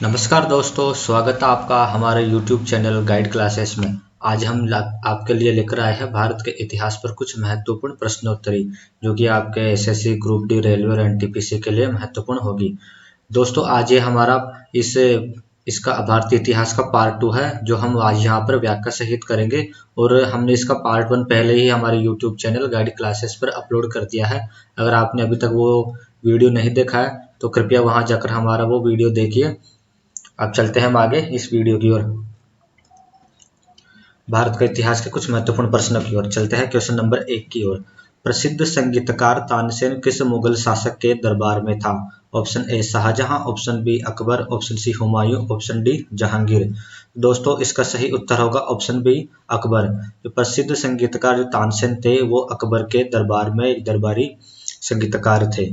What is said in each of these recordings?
नमस्कार दोस्तों, स्वागत है आपका हमारे YouTube चैनल गाइड क्लासेस में। आज हम आपके लिए लेकर आए हैं भारत के इतिहास पर कुछ महत्वपूर्ण प्रश्नोत्तरी, जो कि आपके एसएससी, ग्रुप डी, रेलवे और एनटीपीसी के लिए महत्वपूर्ण होगी। दोस्तों, आज ये हमारा इसका भारतीय इतिहास का पार्ट 2 है, जो हम आज यहाँ पर व्याख्या सहित करेंगे। और हमने इसका पार्ट 1 पहले ही हमारे YouTube चैनल गाइड क्लासेस पर अपलोड कर दिया है। अगर आपने अभी तक वो वीडियो नहीं देखा है तो कृपया वहाँ जाकर हमारा वो वीडियो देखिए। अब चलते हैं हम आगे इस वीडियो की ओर। भारत का इतिहास के कुछ महत्वपूर्ण प्रश्नों की ओर चलते हैं। क्वेश्चन नंबर 1 की ओर। प्रसिद्ध संगीतकार तानसेन किस मुगल शासक के दरबार में था? Option A Shahjahan, option B Akbar, option C Humayun, option D Jahangir. दोस्तों, इसका सही उत्तर होगा ऑप्शन बी अकबर। जो प्रसिद्ध संगीतकार जो तानसेन थे वो अकबर के दरबार में एक दरबारी संगीतकार थे।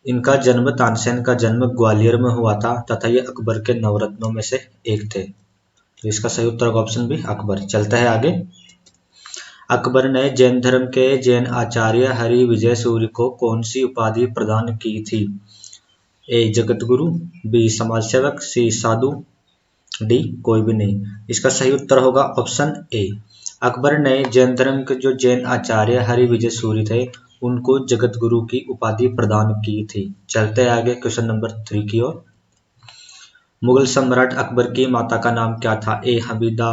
इनका जन्म तानसेन का जन्म ग्वालियर में हुआ था तथा ये अकबर के नवरत्नों में से एक थे। तो इसका सही उत्तर होगा ऑप्शन बी अकबर। चलते हैं आगे। अकबर ने जैन धर्म के जैन आचार्य हरि विजय सूर्य को कौन सी उपाधि प्रदान की थी? ए जगत गुरु, बी समाज सेवक, सी साधु, डी कोई भी नहीं। इसका सही उत्तर होगा ऑप्शन ए। अकबर ने जैन धर्म के जो जैन आचार्य हरि विजय सूर्य थे उनको जगत गुरु की उपाधि प्रदान की थी। चलते हैं आगे क्वेश्चन नंबर 3 की ओर। मुगल सम्राट अकबर की माता का नाम क्या था? ए हमीदा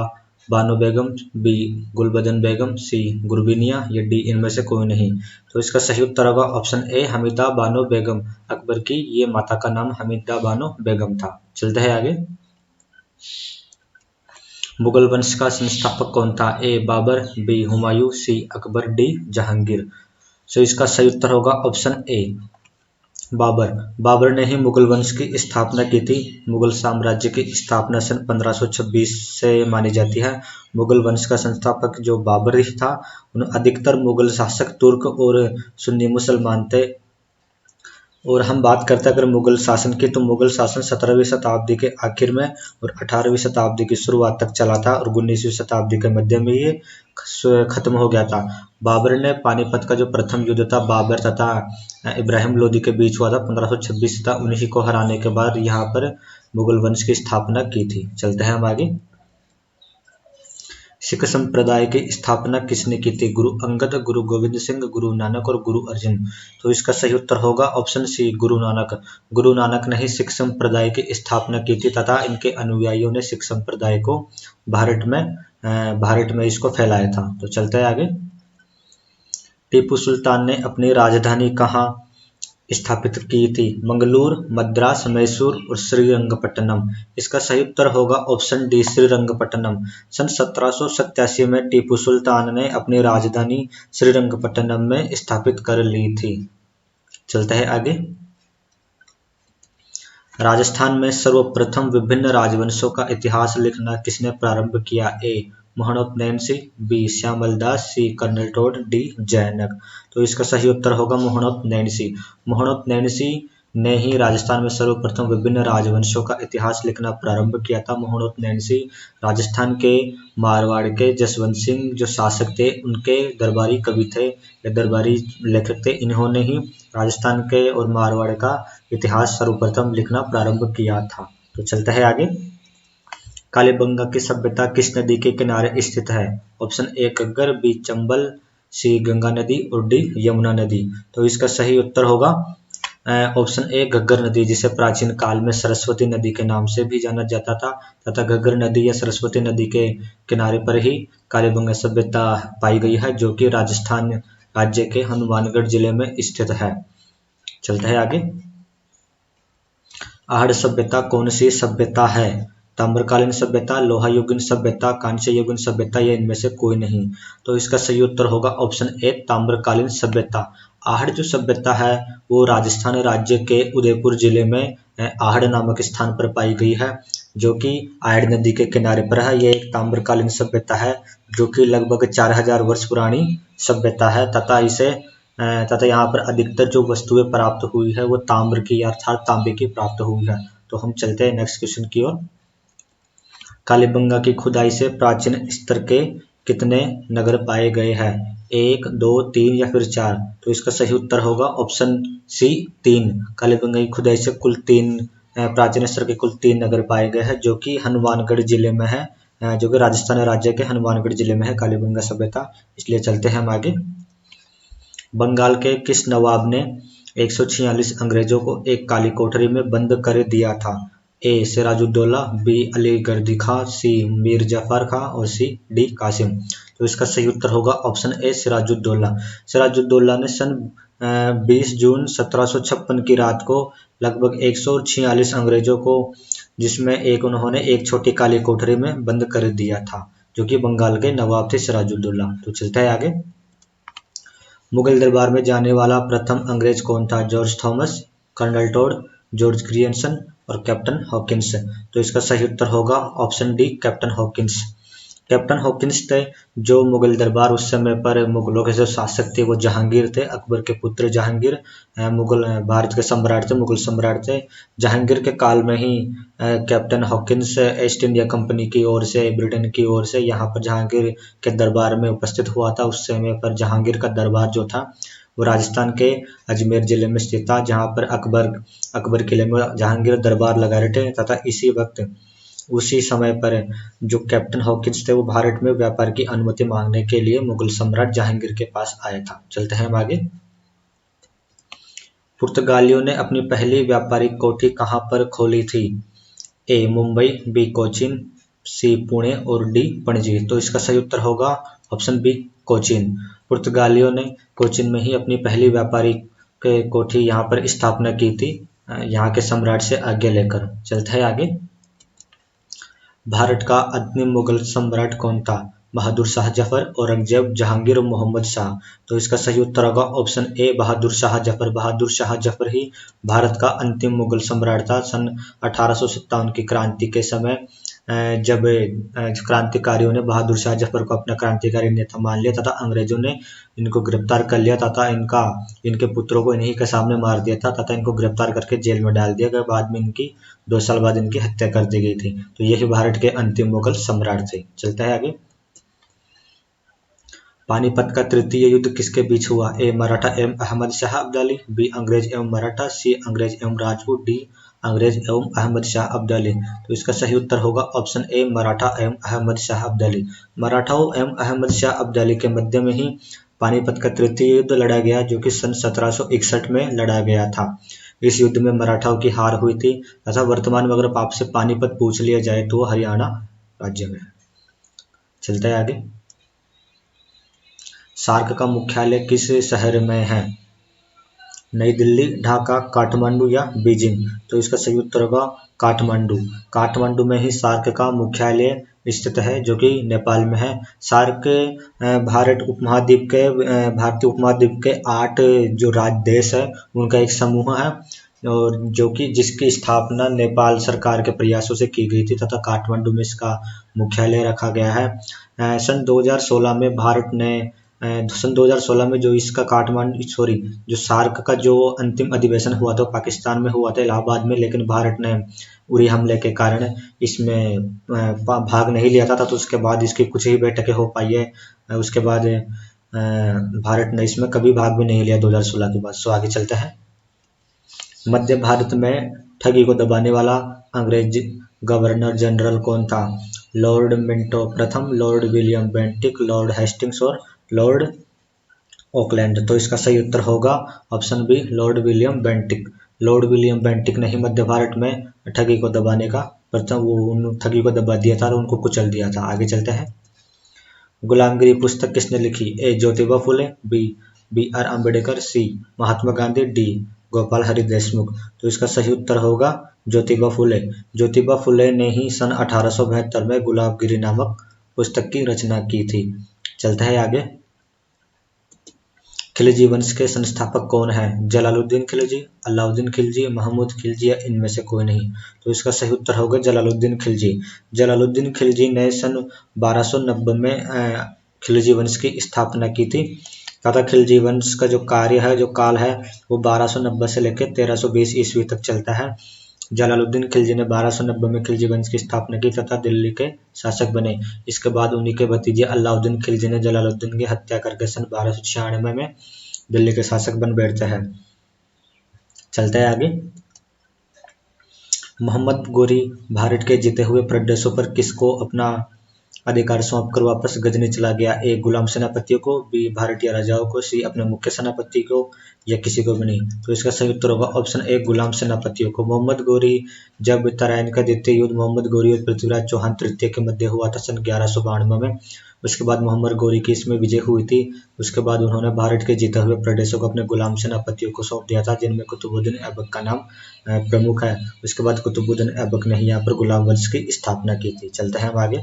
बानो बेगम, बी गुलबदन बेगम, सी गुरबिनिया, या डी इनमें से कोई नहीं। तो इसका सही उत्तर होगा ऑप्शन ए हमीदा बानो बेगम। अकबर की ये माता का नाम हमीदा बानो बेगम था। चलते हैं आगे। मुगल वंश का संस्थापक कौन था? ए बाबर, बी हुमायूं, सी अकबर, डी जहांगीर। सो इसका सही उत्तर होगा ऑप्शन ए बाबर। बाबर ने ही मुगल वंश की स्थापना की थी। मुगल साम्राज्य की स्थापना सन 1526 से मानी जाती है। मुगल वंश का संस्थापक जो बाबर ही था। उन अधिकतर मुगल शासक तुर्क और सुन्नी मुसलमान थे। और हम बात करते हैं अगर मुगल शासन की, तो मुगल शासन 17वीं शताब्दी के आखिर में और 18वीं शताब्दी की शुरुआत तक चला था और 19वीं शताब्दी के मध्य में ये खत्म हो गया था। बाबर ने पानीपत का जो प्रथम युद्ध था बाबर तथा इब्राहिम लोदी के बीच हुआ था 1526 था, उन्हीं को हराने के बाद यहाँ पर मुगल वंश की स्थापना की थी। चलते हैं हम आगे। सिख संप्रदाय की स्थापना किसने की थी? गुरु अंगद, गुरु गोविंद सिंह, गुरु नानक और गुरु अर्जुन। तो इसका सही उत्तर होगा ऑप्शन सी गुरु नानक। गुरु नानक ने ही सिख संप्रदाय की स्थापना की थी तथा इनके अनुयायियों ने सिख संप्रदाय को भारत में इसको फैलाया था। तो चलते हैं आगे। टीपू सुल्तान ने अपनी राजधानी कहाँ स्थापित की थी? मंगलूर, मद्रास, मैसूर और श्रीरंगपट्टनम। इसका सही उत्तर होगा ऑप्शन डी श्रीरंगपट्टनम। सन 1787 में टीपू सुल्तान ने अपनी राजधानी श्रीरंगपट्टनम में स्थापित कर ली थी। चलते हैं आगे। राजस्थान में सर्वप्रथम विभिन्न राजवंशों का इतिहास लिखना किसने प्रारंभ किया? ए मोहम्मद नैन्सी, बी श्यामल दास, सी कर्नल टोड, डी जैनक। तो इसका सही उत्तर होगा मोहम्मद नैन्सी। मोहम्मद नैन्सी ने ही राजस्थान में सर्वप्रथम विभिन्न राजवंशों का इतिहास लिखना प्रारंभ किया था। मोहम्मद नैन्सी राजस्थान के मारवाड़ के जसवंत सिंह जो शासक थे उनके दरबारी कवि थे या दरबारी लेखक थे। इन्होंने ही राजस्थान के और मारवाड़ का इतिहास सर्वप्रथम लिखना प्रारंभ किया था। तो चलते हैं आगे। कालीबंगा की सभ्यता किस नदी के किनारे स्थित है? Option A Ghaggar, B Chambal, C Ganga नदी और डी यमुना नदी। तो इसका सही उत्तर होगा ऑप्शन ए घग्गर नदी, जिसे प्राचीन काल में सरस्वती नदी के नाम से भी जाना जाता था तथा घग्गर नदी या सरस्वती नदी के किनारे पर ही कालीबंगा सभ्यता पाई गई है, जो कि राजस्थान राज्य के हनुमानगढ़ जिले में स्थित है। चलते हैं आगे। आहड़ सभ्यता कौन सी सभ्यता है? ताम्रकालीन सभ्यता, लोहा युगीन सभ्यता, कांस्य युगीन सभ्यता या इनमें से कोई नहीं। तो इसका सही उत्तर होगा ऑप्शन ए ताम्रकालीन सभ्यता। आहड़ जो सभ्यता है वो राजस्थान राज्य के उदयपुर जिले में आहड़ नामक स्थान पर पाई गई है, जो कि आयड़ नदी के किनारे पर है। ये एक ताम्रकालीन सभ्यता है जो कि लगभग 4000 वर्ष पुरानी सभ्यता है तथा यहाँ पर अधिकतर जो वस्तुएं प्राप्त हुई है वो ताम्र की अर्थात तांबे की प्राप्त हुई है। तो हम चलते हैं नेक्स्ट क्वेश्चन की ओर। कालीबंगा की खुदाई से प्राचीन स्तर के कितने नगर पाए गए हैं? 1, 2, 3 या फिर 4। तो इसका सही उत्तर होगा ऑप्शन सी 3। कालीबंगा की खुदाई से कुल 3 प्राचीन स्तर के कुल 3 नगर पाए गए हैं, जो कि हनुमानगढ़ जिले में है, जो कि राजस्थान राज्य के हनुमानगढ़ जिले में है कालीबंगा सभ्यता। इसलिए चलते हैं हम आगे। बंगाल के किस नवाब ने 146 अंग्रेजों को एक काली कोठरी में बंद कर दिया था? ए सिराजुद्दौला, बी अली गर्दी खां, सी मीर जफर खां और सी डी कासिम। तो इसका सही उत्तर होगा ऑप्शन ए सिराजुद्दौला। सिराजुद्दौला ने सन 20 जून 1756 की रात को लगभग 146 अंग्रेजों को, जिसमें उन्होंने एक छोटी काली कोठरी में बंद कर दिया था, जो कि बंगाल के नवाब थे सिराजुद्दौला। तो चलता है आगे। मुगल दरबार में जाने वाला प्रथम अंग्रेज कौन था? George Thomas, colonel Tod, George Grierson और कैप्टन हॉकिंस। तो इसका सही उत्तर होगा option D, captain Hawkins. Captain Hawkins थे जो मुगल दरबार, उस समय पर मुगलों के जो शासक थे वो जहांगीर थे, अकबर के पुत्र जहांगीर मुगल भारत के सम्राट थे, मुगल सम्राट थे। जहांगीर के काल में ही captain Hawkins East India Company की ओर से, ब्रिटेन की ओर से यहाँ पर जहांगीर के दरबार में उपस्थित हुआ था। उस समय पर जहांगीर का दरबार जो था वो राजस्थान के अजमेर जिले में स्थित था, जहाँ पर अकबर किले में जहांगीर दरबार लगा रहे थे। तथा इसी वक्त, उसी समय पर जो कैप्टन हॉकिंस थे वो भारत में व्यापार की अनुमति मांगने के लिए मुगल सम्राट जहांगीर के पास आया था। चलते हैं हम आगे। पुर्तगालियों ने अपनी पहली व्यापारिक कोठी कहाँ पर खोली थी? ए मुंबई, बी कोचीन, सी पुणे और डी पणजी। तो इसका सही उत्तर होगा ऑप्शन बी, कोचीन। पुर्तगालियों ने कोचीन में ही अपनी पहली व्यापारिक कोठी यहाँ पर स्थापना की थी, यहाँ के सम्राट से आज्ञा लेकर। चलता है आगे। भारत का अंतिम मुगल सम्राट कौन था? बहादुर शाह जफर, औरंगजेब, जहांगीर और मोहम्मद शाह। तो इसका सही उत्तर होगा ऑप्शन ए, बहादुर शाह जफर। बहादुर शाह जफर ही भारत का अंतिम मुगल सम्राट था। सन 1857 की क्रांति के समय जब क्रांतिकारियों ने बहादुर शाह जफर को अपना क्रांतिकारी नेता मान लिया तथा अंग्रेजों ने इनको गिरफ्तार कर लिया तथा इनके पुत्रों को इन्हीं के सामने मार दिया था तथा इनको गिरफ्तार करके जेल में डाल दिया गया। बाद में 2 साल बाद इनकी हत्या कर दी गई थी। तो यही भारत के अंतिम मुगल सम्राट थे। चलता है आगे। पानीपत का तृतीय युद्ध किसके बीच हुआ? ए मराठा एवं अहमद शाह अब्दाली, बी अंग्रेज एवं मराठा, सी अंग्रेज एवं राजपूत, डी अंग्रेज एवं अहमद शाह अब्दाली। तो इसका सही उत्तर होगा ऑप्शन ए, मराठा एवं अहमद शाह अब्दाली। मराठाओं एवं अहमद शाह अब्दाली के मध्य में ही पानीपत का तृतीय युद्ध लड़ा गया, जो कि सन 1761 में लड़ा गया था। इस युद्ध में मराठाओं की हार हुई थी तथा वर्तमान में अगर आपसे पानीपत पूछ लिया जाए तो वो हरियाणा राज्य में है। चलता है आगे। सार्क का मुख्यालय किस शहर में है? नई दिल्ली, ढाका, काठमांडू या बीजिंग। तो इसका सही उत्तर होगा काठमांडू। काठमांडू में ही सार्क का मुख्यालय स्थित है, जो कि नेपाल में है। सार्क भारतीय उपमहाद्वीप के 8 जो राज्य देश है उनका एक समूह है, और जो कि जिसकी स्थापना नेपाल सरकार के प्रयासों से की गई थी तथा काठमांडू में इसका मुख्यालय रखा गया है। सन 2016 में सन 2016 में जो इसका जो सार्क का जो अंतिम अधिवेशन हुआ था पाकिस्तान में हुआ था, इलाहाबाद में, लेकिन भारत ने उरी हमले के कारण इसमें भाग नहीं लिया था। तो उसके बाद इसकी कुछ ही बैठकें हो पाई है, उसके बाद भारत ने इसमें कभी भाग भी नहीं लिया 2016 के बाद। सो आगे चलते हैं। मध्य भारत में ठगी को दबाने वाला अंग्रेज गवर्नर जनरल कौन था? लॉर्ड मिंटो प्रथम, lord William Bentinck, lord Hastings और लॉर्ड ऑकलैंड। तो इसका सही उत्तर होगा option B, lord William Bentinck. Lord William Bentinck ने ही मध्य भारत में ठगी को दबाने का ठगी को दबा दिया था और उनको कुचल दिया था। आगे चलते हैं। गुलामगिरी पुस्तक किसने लिखी? A Jyotiba Phule, B R Ambedkar, C Mahatma Gandhi, D Gopal Hari Deshmukh. तो इसका सही उत्तर होगा ज्योतिबा फुले। ज्योतिबा फुले ने ही सन 1872 में गुलामगिरी नामक पुस्तक की रचना की थी। चलता है आगे। खिलजी वंश के संस्थापक कौन है? जलालुद्दीन खिलजी, अलाउद्दीन खिलजी, महमूद खिलजी या इनमें से कोई नहीं। तो इसका सही उत्तर होगा जलालुद्दीन खिलजी। जलालुद्दीन खिलजी ने सन 1290 में खिलजी वंश की स्थापना की थी तथा खिलजी वंश का जो काल है वो 1290 से लेकर 1320 ईस्वी तक चलता है। जलालुद्दीन खिलजी ने 1290 में खिलजी वंश की स्थापना की तथा दिल्ली के शासक बने। इसके बाद उन्हीं के भतीजे अलाउद्दीन खिलजी ने जलालुद्दीन की हत्या करके सन 1296 में दिल्ली के शासक बन बैठते हैं। चलते हैं आगे। मोहम्मद गोरी भारत के जीते हुए प्रदेशों पर किसको अपना अधिकार सौंपकर वापस गजनी चला गया? ए गुलाम सेनापतियों को, बी भारतीय राजाओं को, सी अपने मुख्य सेनापति को, या किसी को भी नहीं। तो इसका सही उत्तर होगा ऑप्शन ए गुलाम सेनापतियों को। मोहम्मद गोरी, जब तराइन का द्वितीय युद्ध मोहम्मद गोरी और पृथ्वीराज चौहान तृतीय के मध्य हुआ था सन 1192 में, उसके बाद मोहम्मद गोरी की इसमें विजय हुई थी। उसके बाद उन्होंने भारत के जीते हुए प्रदेशों को अपने गुलाम सेनापतियों को सौंप दिया था, जिनमें कुतुबुद्दीन ऐबक का नाम प्रमुख है। उसके बाद कुतुबुद्दीन ऐबक ने यहाँ पर गुलाम वंश की स्थापना की थी। चलते हैं हम आगे।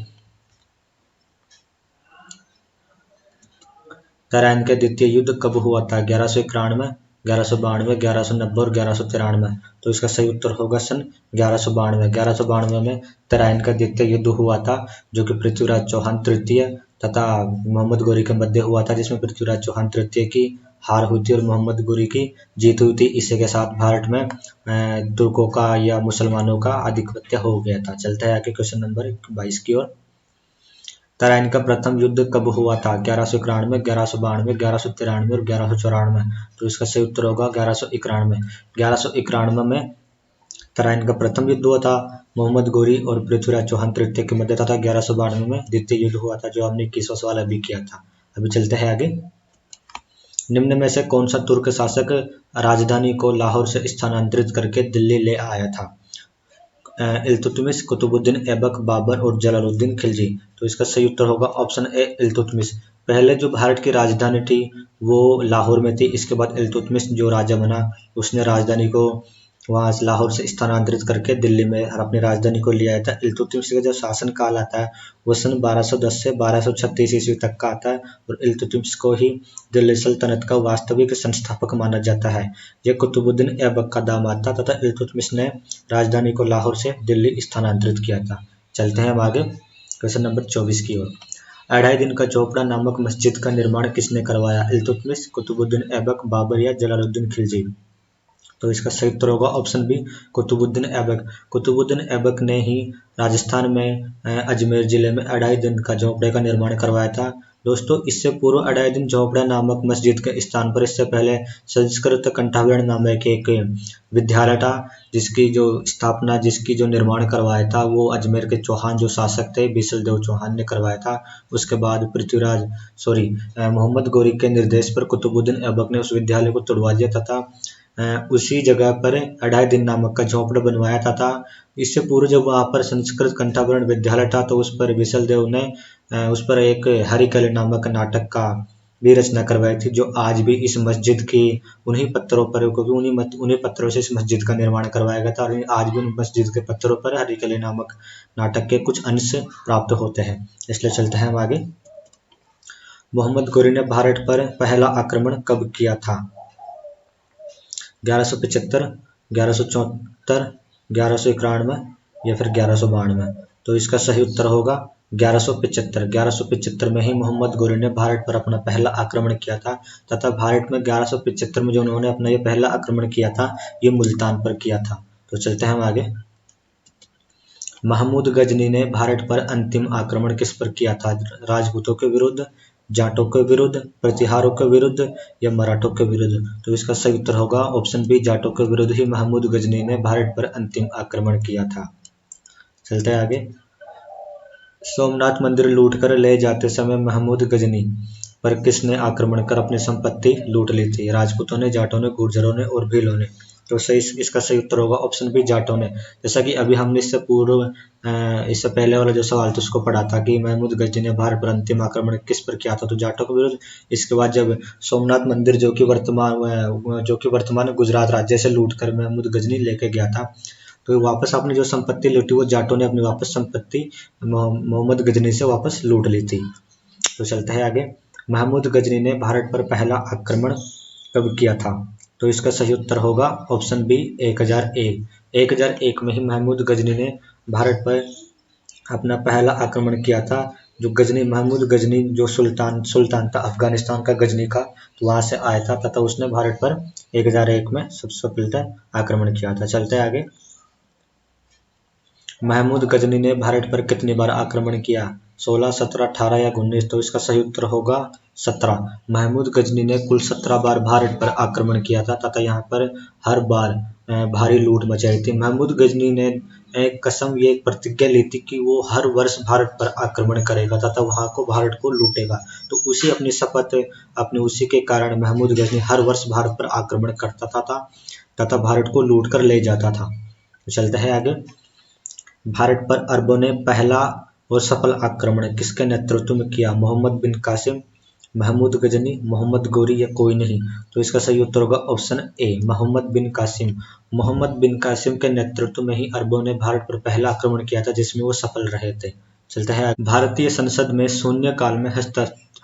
तराइन का द्वितीय युद्ध कब हुआ था? 1191, 1192, 1190 और 1193। तो इसका सही उत्तर होगा सन 1192। 1192 में तराइन का द्वितीय युद्ध हुआ था, जो कि पृथ्वीराज चौहान तृतीय तथा मोहम्मद गोरी के मध्य हुआ था, जिसमें पृथ्वीराज चौहान तृतीय की हार हुई थी और मोहम्मद गोरी की जीत हुई थी। इसी के साथ भारत में तुर्कों का या मुसलमानों का आधिपत्य हो गया था। चलते हैं आगे क्वेश्चन नंबर 22 की ओर। तराइन का प्रथम युद्ध कब हुआ था? 1191, 1192, 1193 और 1194। तो इसका सही उत्तर होगा 1191। 1191 में तराइन का प्रथम युद्ध हुआ था मोहम्मद गोरी और पृथ्वीराज चौहान तृतीय के मध्य था। 1192 में द्वितीय युद्ध हुआ था, जो हमने 21वां सवाल अभी किया था। अभी चलते हैं आगे। निम्न में से कौन सा तुर्क शासक राजधानी को लाहौर से स्थानांतरित करके दिल्ली ले आया था? इल्तुतमिश, कुतुबुद्दीन ऐबक, बाबर और जलालुद्दीन खिलजी। तो इसका सही उत्तर होगा ऑप्शन ए इल्तुतमिश। पहले जो भारत की राजधानी थी वो लाहौर में थी। इसके बाद इल्तुतमिश जो राजा बना, उसने राजधानी को वहाँ से लाहौर से स्थानांतरित करके दिल्ली में अपनी राजधानी को ले आया था। इल्तुतमिश का जो शासन काल आता है वो सन 1210 से 1236 ईस्वी तक का आता है और इल्तुतमिश को ही दिल्ली सल्तनत का वास्तविक संस्थापक माना जाता है। यह कुतुबुद्दीन ऐबक का दामाद था तथा इल्तुतमिश ने राजधानी को लाहौर से दिल्ली स्थानांतरित किया था। चलते हैं हम आगे क्वेश्चन नंबर 24 की ओर। अढ़ाई दिन का चौपड़ा नामक मस्जिद का निर्माण किसने करवाया? इल्तुतमिश, कुतुबुद्दीन ऐबक, बाबर या जलालुद्दीन खिलजी। तो इसका सही उत्तर होगा ऑप्शन बी कुतुबुद्दीन ऐबक। कुतुबुद्दीन ऐबक ने ही राजस्थान में अजमेर जिले में अढ़ाई दिन का झोंपड़े का निर्माण करवाया था। दोस्तों, इससे पूर्व अढ़ाई दिन झोंपड़ा नामक मस्जिद के स्थान पर इससे पहले संस्कृत कंठाभरण नामक एक विद्यालय था, जिसकी जो निर्माण करवाया था वो अजमेर के चौहान जो शासक थे बीसल देव चौहान ने करवाया था। उसके बाद मोहम्मद गोरी के निर्देश पर कुतुबुद्दीन ऐबक ने उस विद्यालय को तुड़वा दिया तथा उसी जगह पर अढ़ाई दिन नामक का झोंपड़ा बनवाया था। इससे पूर्व जब वहाँ पर संस्कृत कंठाभरण विद्यालय था तो उस पर बिसल देव ने उस पर एक हरिकली नामक नाटक का भी रचना करवाई थी, जो आज भी इस मस्जिद की उन्हीं पत्थरों पर, क्योंकि उन्हीं पत्थरों से इस मस्जिद का निर्माण करवाया गया था और आज भी उन मस्जिद के पत्थरों पर हरिकली नामक नाटक के कुछ अंश प्राप्त होते हैं। इसलिए चलते हैं हम आगे। मोहम्मद गोरी ने भारत पर पहला आक्रमण कब किया था? 1175, 1174, 1191 या फिर 1192। तो इसका सही उत्तर होगा 1175। 1175 में ही मोहम्मद गोरी ने भारत पर अपना पहला आक्रमण किया था तथा भारत में 1175 में जो उन्होंने अपना ये पहला आक्रमण किया था ये मुल्तान पर किया था। तो चलते हैं हम आगे। महमूद गजनी ने भारत पर अंतिम आक्रमण किस पर किया था? राजपूतों के विरुद्ध, जाटों के विरुद्ध, प्रतिहारों के विरुद्ध या मराठों के विरुद्ध। तो इसका सही उत्तर होगा ऑप्शन बी जाटों के विरुद्ध ही महमूद गजनी ने भारत पर अंतिम आक्रमण किया था। चलते हैं आगे। सोमनाथ मंदिर लूटकर ले जाते समय महमूद गजनी पर किसने आक्रमण कर अपनी संपत्ति लूट ली थी? राजपूतों ने, जाटों ने, गुर्जरों ने और भीलों ने। तो इसका सही उत्तर होगा ऑप्शन बी जाटों ने। जैसा कि अभी हमने इससे पहले वाला जो सवाल था उसको पढ़ा था कि महमूद गजनी ने भारत पर अंतिम आक्रमण किस पर किया था, तो जाटों के विरुद्ध। इसके बाद जब सोमनाथ मंदिर जो कि वर्तमान गुजरात राज्य से लूट कर महमूद गजनी लेके गया था, तो वापस अपनी जो संपत्ति लूटी वो जाटों ने अपनी वापस संपत्ति मोहम्मद गजनी से वापस लूट ली थी। तो चलते हैं आगे। महमूद गजनी ने भारत पर पहला आक्रमण कब किया था? तो इसका सही उत्तर होगा ऑप्शन बी 1001। 1001 में ही महमूद गजनी ने भारत पर अपना पहला आक्रमण किया था। जो महमूद गजनी जो सुल्तान था अफगानिस्तान का गजनी का, तो वहां से आया था तथा उसने भारत पर 1001 में सबसे पहले आक्रमण किया था। चलते हैं आगे। महमूद गजनी ने भारत पर कितनी बार आक्रमण किया? 16, 17, 18 या 19। तो इसका सही उत्तर होगा 17। महमूद गजनी ने कुल 17 बार भारत पर आक्रमण किया था तथा यहाँ पर हर बार भारी लूट मचाई थी। महमूद गजनी ने कसम ये प्रतिज्ञा ली थी कि वो हर वर्ष भारत पर आक्रमण करेगा तथा वहां को भारत को लूटेगा। तो उसी अपनी शपथ अपने उसी के कारण महमूद गजनी हर वर्ष भारत पर आक्रमण करता था तथा भारत को लूट कर ले जाता था। तो चलते हैं आगे। भारत पर अरबों ने पहला और सफल आक्रमण किसके नेतृत्व में किया? मोहम्मद बिन कासिम, महमूद गजनी, मोहम्मद गौरी या कोई नहीं। तो इसका सही उत्तर होगा ऑप्शन ए, मोहम्मद बिन कासिम। मोहम्मद बिन कासिम के नेतृत्व में ही अरबों ने भारत पर पहला आक्रमण किया था जिसमें वो सफल रहे थे। चलते हैं। भारतीय संसद में शून्य काल में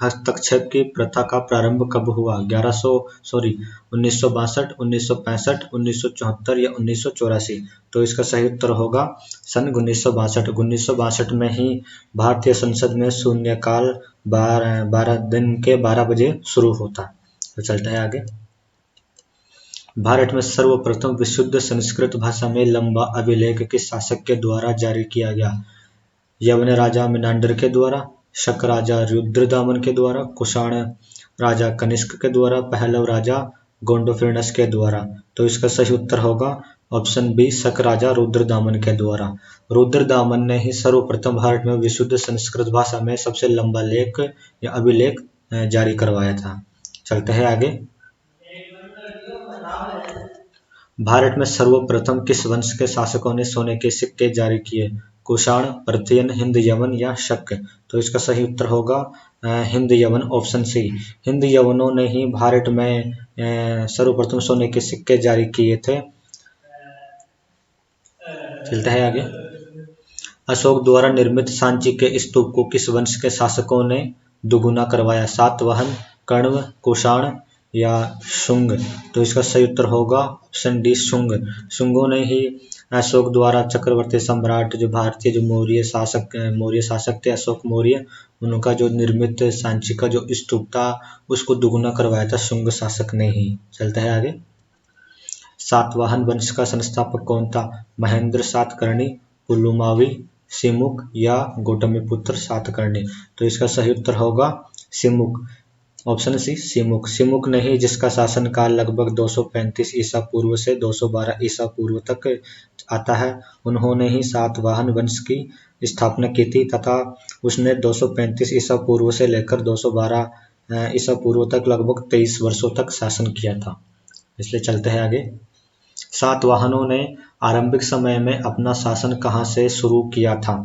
हस्तक्षेप की प्रथा का प्रारंभ कब हुआ? 1962, 1965, 1974 या 1984। तो इसका सही उत्तर होगा सन 1962। 1962 में ही भारतीय संसद में शून्यकाल 12 दिन के 12 बजे शुरू होता। तो चलते हैं आगे। भारत में सर्वप्रथम विशुद्ध संस्कृत भाषा में लंबा अभिलेख किस शासक के द्वारा जारी किया गया? यवन राजा मिनांडर के द्वारा, शक राजा रुद्रदामन के द्वारा, कुषाण राजा कनिष्क के द्वारा, पहलव राजा गोंडोफिरनस के द्वारा। तो इसका सही उत्तर होगा ऑप्शन बी, शक राजा रुद्रदामन के द्वारा। रुद्रदामन ने ही सर्वप्रथम भारत में विशुद्ध संस्कृत भाषा में सबसे लंबा लेख या अभिलेख जारी करवाया था। चलते हैं आगे। भारत में सर्वप्रथम किस वंश के शासकों ने सोने के सिक्के जारी किए? कुषाण, पार्थियन, हिंद यवन या शक। तो इसका सही उत्तर होगा हिंद यवन, ऑप्शन सी। हिंद यवनों ने ही भारत में सर्वप्रथम सोने के सिक्के जारी किए थे। चलता है आगे। अशोक द्वारा निर्मित सांची के स्तूप को किस वंश के शासकों ने दुगुना करवाया? सातवाहन, कण्व, कुषाण या शुंग। तो इसका सही उत्तर होगा ऑप्शन डी, शुंग। शुंगों ने ही अशोक द्वारा चक्रवर्ती सम्राट जो भारतीय जो मौर्य शासक थे अशोक मौर्य, उनका जो निर्मित सांची का जो स्तूप था उसको दुगुना करवाया था शुंग शासक ने ही। चलता है आगे। सातवाहन वंश का संस्थापक कौन था? महेंद्र सातकर्णी, पुलुमावी, सिमुक या गौतमीपुत्र सातकर्णी। तो इसका सही उत्तर होगा सिमुक, ऑप्शन सी, सिमुक। सिमुक ने ही, जिसका शासनकाल लगभग 235 ईसा पूर्व से 212 ईसा पूर्व तक आता है, उन्होंने ही सातवाहन वंश की स्थापना की थी तथा उसने 235 ईसा पूर्व से लेकर 212 ईसा पूर्व तक लगभग 23 वर्षों तक शासन किया था। इसलिए चलते हैं आगे। सातवाहनों ने आरंभिक समय में अपना शासन कहाँ से शुरू किया था?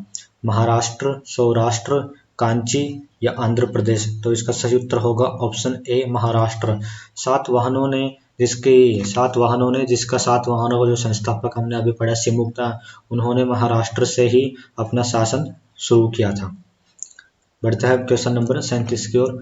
महाराष्ट्र, सौराष्ट्र, कांची या आंध्र प्रदेश। तो इसका सही उत्तर होगा ऑप्शन ए, महाराष्ट्र। सातवाहनों ने जिसका सातवाहनों का जो संस्थापक हमने अभी पढ़ा सिमुक था, उन्होंने महाराष्ट्र से ही अपना शासन शुरू किया था। बढ़ते हैं क्वेश्चन नंबर 37 की ओर।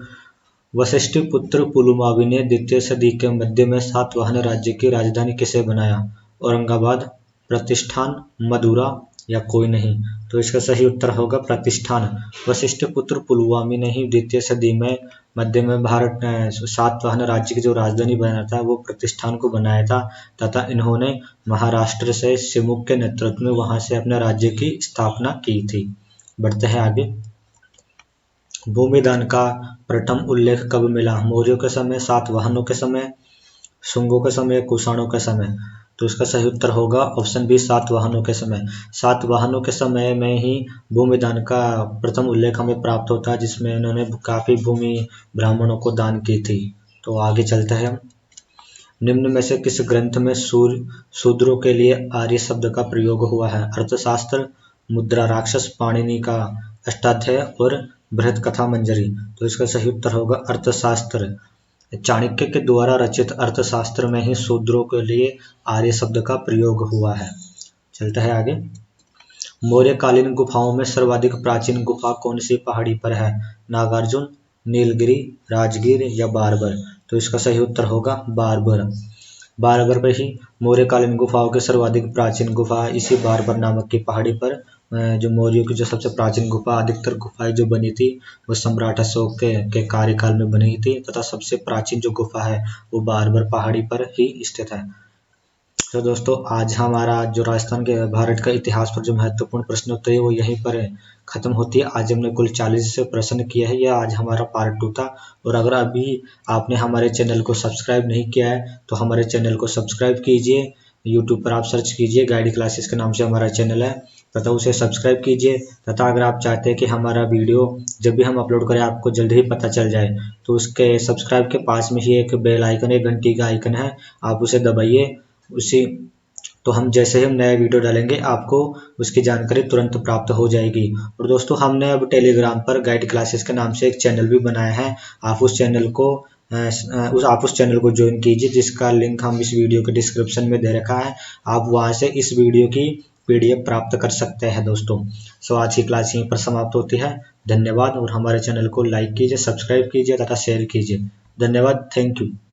वशिष्ठ पुत्र पुलुमावी ने द्वितीय सदी के मध्य में सातवाहन राज्य की राजधानी किसे बनाया? औरंगाबाद, प्रतिष्ठान, मदुरा या कोई नहीं। तो इसका सही उत्तर होगा प्रतिष्ठान। वशिष्ठ पुत्र पुलुमावी ने ही द्वितीय सदी में मध्य में भारत सातवाहन राज्य की जो राजधानी बनाया था वो प्रतिष्ठान को बनाया था तथा इन्होंने महाराष्ट्र से सिमुक के नेतृत्व में वहां से अपने राज्य की स्थापना की थी। बढ़ते हैं आगे। भूमिदान का प्रथम उल्लेख कब मिला? मौर्यों के समय, सातवाहनों के समय, शुंगों के समय, कुषाणों के समय। तो इसका सही उत्तर होगा ऑप्शन बी, सातवाहनों के समय। सातवाहनों के समय में ही भूमिदान का प्रथम उल्लेख हमें प्राप्त होता है जिसमें इन्होंने काफी भूमि ब्राह्मणों को दान की थी। तो आगे चलते हैं हम। निम्न में से किस ग्रंथ में शूद्रों के लिए आर्य शब्द का प्रयोग हुआ है? अर्थशास्त्र, मुद्रा राक्षस, पाणिनि का अष्टाध्याय और बृहद कथा मंजरी। तो इसका सही उत्तर होगा अर्थशास्त्र। चाणक्य के द्वारा रचित अर्थशास्त्र में ही शूद्रों के लिए आर्य शब्द का प्रयोग हुआ है। चलता है आगे। मौर्यकालीन गुफाओं में सर्वाधिक प्राचीन गुफा कौन सी पहाड़ी पर है? नागार्जुन, नीलगिरी, राजगीर या बारबर। तो इसका सही उत्तर होगा बारबर। बारबर पर ही मौर्यकालीन गुफाओं के सर्वाधिक प्राचीन गुफा इसी बारबर नामक की पहाड़ी पर जो मौर्यों की जो सबसे प्राचीन गुफा, अधिकतर गुफाएं जो बनी थी वो सम्राट अशोक के कार्यकाल में बनी थी तथा सबसे प्राचीन जो गुफा है वो बारबर पहाड़ी पर ही स्थित है। तो दोस्तों आज हमारा जो राजस्थान के भारत का इतिहास पर जो महत्वपूर्ण प्रश्नोत्तरी है वो यहीं पर खत्म होती है। आज हमने कुल 40 प्रश्न किए हैं। यह आज हमारा पार्ट 2 था। और अगर अभी आपने हमारे चैनल को सब्सक्राइब नहीं किया है तो हमारे चैनल को सब्सक्राइब कीजिए यूट्यूब पर आप सर्च कीजिए, गाइड क्लासेस के नाम से हमारा चैनल है, तथा उसे सब्सक्राइब कीजिए। तथा अगर आप चाहते हैं कि हमारा वीडियो जब भी हम अपलोड करें आपको जल्द ही पता चल जाए, तो उसके सब्सक्राइब के पास में ही एक बेल आइकन, एक घंटी का आइकन है, आप उसे दबाइए। उसी तो हम जैसे ही हम नया वीडियो डालेंगे आपको उसकी जानकारी तुरंत प्राप्त हो जाएगी। और दोस्तों, हमने अब टेलीग्राम पर गाइड क्लासेस के नाम से एक चैनल भी बनाया है, आप उस चैनल को ज्वाइन कीजिए, जिसका लिंक हम इस वीडियो के डिस्क्रिप्शन में दे रखा है। आप वहां से इस वीडियो की PDF प्राप्त कर सकते हैं दोस्तों। सो आज की क्लास यहीं पर समाप्त होती है। धन्यवाद, और हमारे चैनल को लाइक कीजिए, सब्सक्राइब कीजिए तथा शेयर कीजिए। धन्यवाद, थैंक यू।